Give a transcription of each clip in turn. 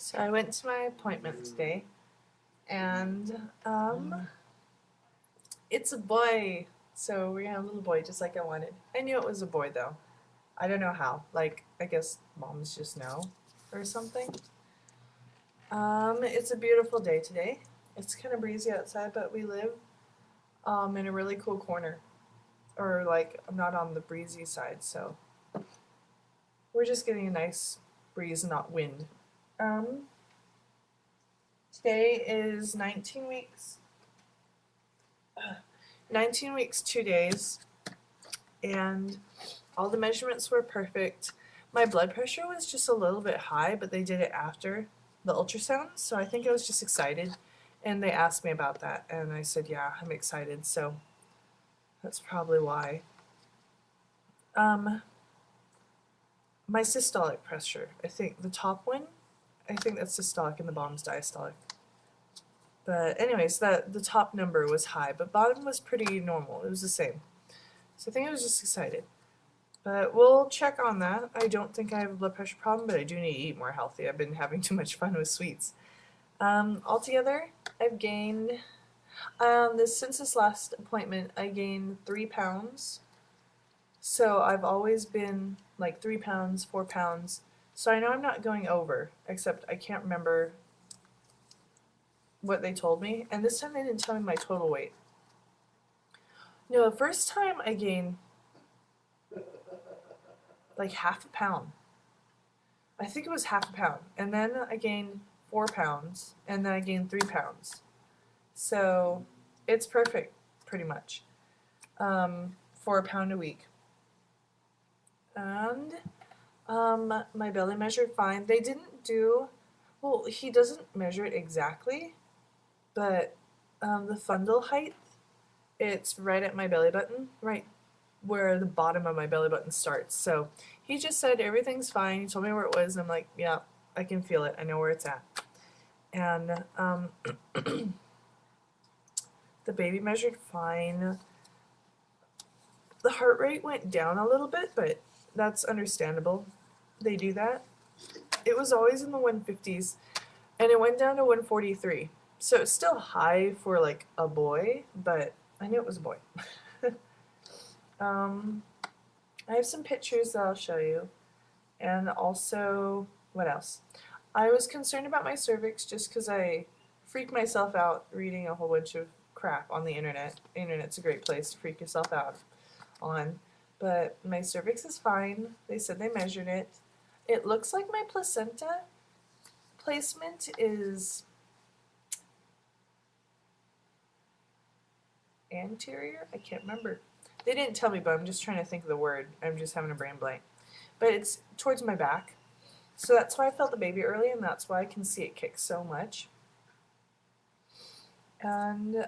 So I went to my appointment today, and it's a boy. So we're gonna have a little boy, just like I wanted. I knew it was a boy though. I don't know how. Like I guess moms just know, or something. It's a beautiful day today. It's kind of breezy outside, but we live in a really cool corner, or like I'm not on the breezy side, so we're just getting a nice breeze, not wind. Um, Today is 19 weeks. 19 weeks, 2 days, and all the measurements were perfect. My blood pressure was just a little bit high, but they did it after the ultrasound, so I think I was just excited. And they asked me about that, and I said, yeah, I'm excited, so that's probably why. Um, my systolic pressure, I think the top one, I think that's systolic and the bottom's diastolic. But anyways, the top number was high, but bottom was pretty normal. It was the same. So I think I was just excited. But we'll check on that. I don't think I have a blood pressure problem, but I do need to eat more healthy. I've been having too much fun with sweets. Altogether, I've gained, since this last appointment, I gained 3 pounds. So I've always been like 3 pounds, 4 pounds. So I know I'm not going over, except I can't remember what they told me. And this time they didn't tell me my total weight. No, the first time I gained like half a pound. I think it was half a pound. And then I gained 4 pounds. And then I gained 3 pounds. So it's perfect, pretty much, for a pound a week. And my belly measured fine. They didn't do, well, he doesn't measure it exactly, but the fundal height, it's right at my belly button, right where the bottom of my belly button starts. So he just said everything's fine. He told me where it was, and I'm like, yeah, I can feel it. I know where it's at. And the baby measured fine. The heart rate went down a little bit, but that's understandable. They do that. It was always in the 150s, and it went down to 143. So it's still high for like a boy, but I knew it was a boy. I have some pictures that I'll show you, and also, what else? I was concerned about my cervix just because I freak myself out reading a whole bunch of crap on the internet. The internet's a great place to freak yourself out on. But my cervix is fine. They said they measured it. It looks like my placenta placement is anterior? I can't remember. They didn't tell me, but I'm just trying to think of the word. I'm just having a brain blank. But it's towards my back. So that's why I felt the baby early, and that's why I can see it kick so much. And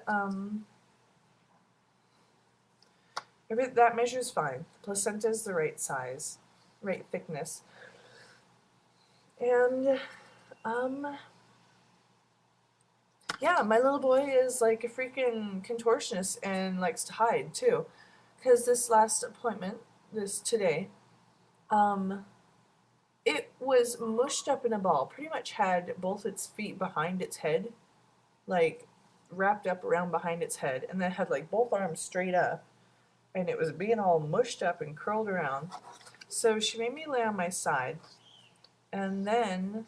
that measure's fine. The placenta is the right size, right thickness. And yeah, my little boy is like a freaking contortionist and likes to hide too. Because this last appointment, this today, it was mushed up in a ball. Pretty much had both its feet behind its head, like wrapped up around behind its head, and then had like both arms straight up. And it was being all mushed up and curled around. So she made me lay on my side, and then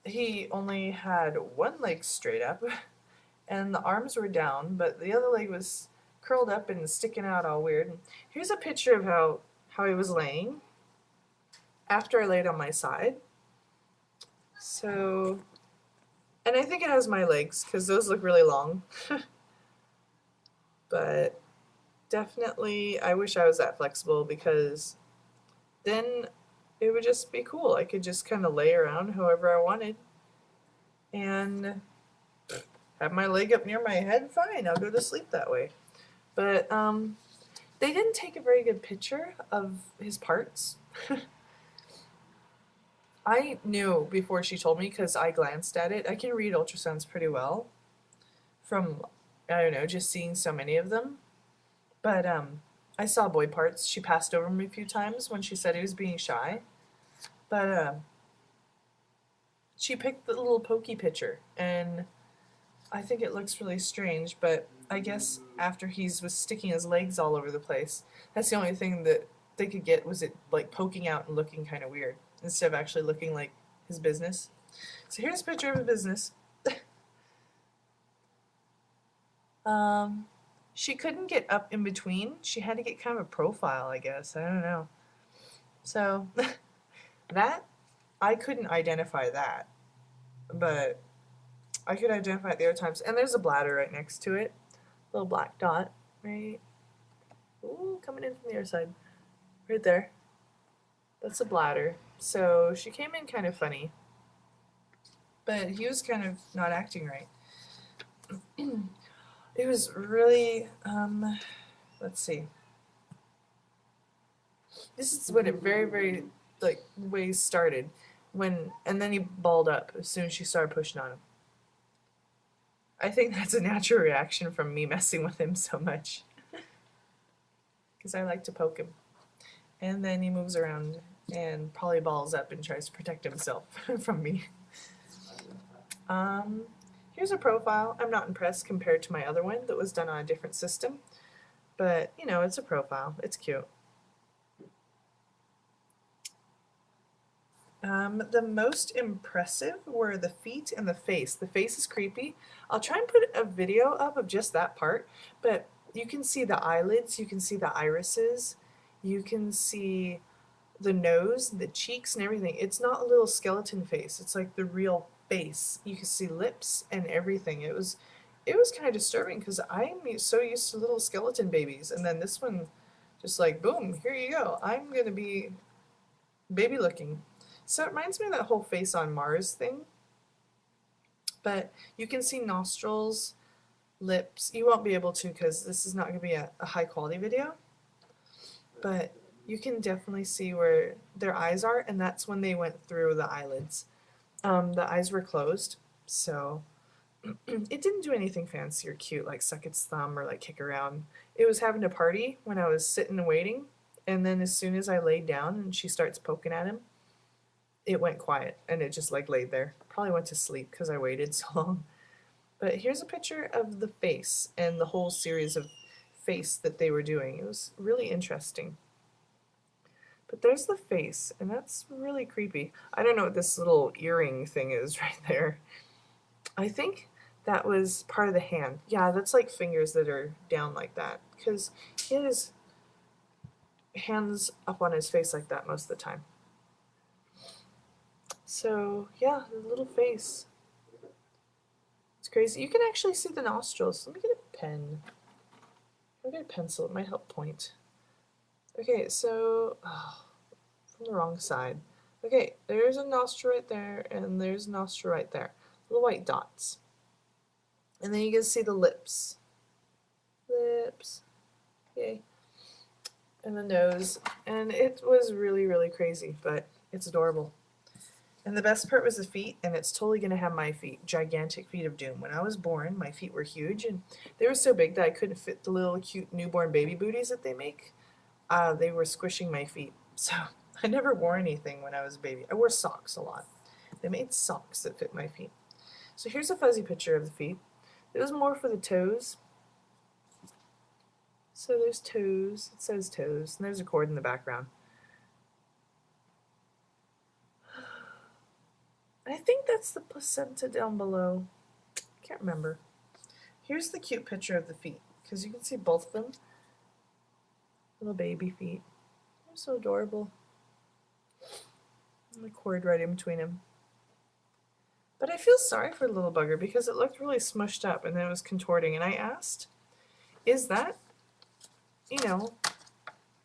he only had one leg straight up, and the arms were down, but the other leg was curled up and sticking out all weird. Here's a picture of how he was laying after I laid on my side. So, and I think it has my legs because those look really long. But definitely, I wish I was that flexible because then it would just be cool. I could just kind of lay around however I wanted and have my leg up near my head. Fine, I'll go to sleep that way. But they didn't take a very good picture of his parts. I knew before she told me because I glanced at it. I can read ultrasounds pretty well from, I don't know, just seeing so many of them. But I saw boy parts. She passed over me a few times when she said he was being shy. But she picked the little pokey picture, and I think it looks really strange, but I guess after was sticking his legs all over the place, that's the only thing that they could get was it like poking out and looking kind of weird instead of actually looking like his business. So here's a picture of a business. um, she couldn't get up in between. She had to get kind of a profile, I guess. I don't know. So that I couldn't identify that, but I could identify it the other times. And there's a bladder right next to it, little black dot, right? Ooh, coming in from the other side, right there. That's a bladder. So she came in kind of funny, but he was kind of not acting right. It was really, let's see. This is when it very, like, way started. And then he balled up as soon as she started pushing on him. I think that's a natural reaction from me messing with him so much. Because I like to poke him. And then he moves around and probably balls up and tries to protect himself from me. Here's a profile. I'm not impressed compared to my other one that was done on a different system. But, you know, it's a profile. It's cute. The most impressive were the feet and the face. The face is creepy. I'll try and put a video up of just that part, but you can see the eyelids, you can see the irises, you can see the nose, the cheeks, and everything. It's not a little skeleton face. It's like the real face. You can see lips and everything. It was kind of disturbing because I'm so used to little skeleton babies, and then this one, just like boom, here you go. I'm gonna be baby looking. So it reminds me of that whole face on Mars thing. But you can see nostrils, lips. You won't be able to because this is not going to be a high quality video. But you can definitely see where their eyes are, and that's when they went through the eyelids. The eyes were closed, so it didn't do anything fancy or cute like suck its thumb or like kick around. It was having a party when I was sitting and waiting, and then as soon as I laid down and she starts poking at him, it went quiet and it just like laid there. Probably went to sleep because I waited so long. But here's a picture of the face and the whole series of face that they were doing. It was really interesting. But there's the face, and that's really creepy. I don't know what this little earring thing is right there. I think that was part of the hand. Yeah, that's like fingers that are down like that, because he had his hands up on his face like that most of the time. So, yeah, the little face. It's crazy. You can actually see the nostrils. Let me get a pen. I'll get a pencil. It might help point. Okay, so, from the wrong side. Okay, there's a nostril right there, and there's a nostril right there. Little white dots. And then you can see the lips. Lips. Yay. And the nose. And it was really crazy, but it's adorable. And the best part was the feet, and it's totally going to have my feet. Gigantic feet of doom. When I was born, my feet were huge, and they were so big that I couldn't fit the little cute newborn baby booties that they make. They were squishing my feet. So I never wore anything when I was a baby. I wore socks a lot. They made socks that fit my feet. So here's a fuzzy picture of the feet. It was more for the toes. So there's toes. It says toes. And there's a cord in the background. I think that's the placenta down below. Can't remember. Here's the cute picture of the feet, because you can see both of them. Little baby feet. They're so adorable. And the cord right in between them. But I feel sorry for the little bugger because it looked really smushed up and then it was contorting. And I asked, is that, you know,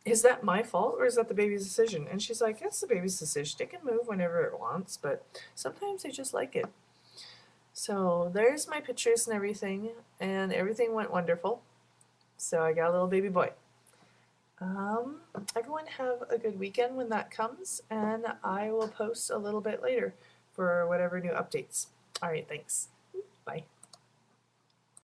is that my fault or is that the baby's decision? And she's like, it's the baby's decision. It can move whenever it wants, but sometimes they just like it. So there's my pictures and everything went wonderful. So I got a little baby boy. Everyone have a good weekend when that comes, and I will post a little bit later for whatever new updates. Alright, thanks. Bye.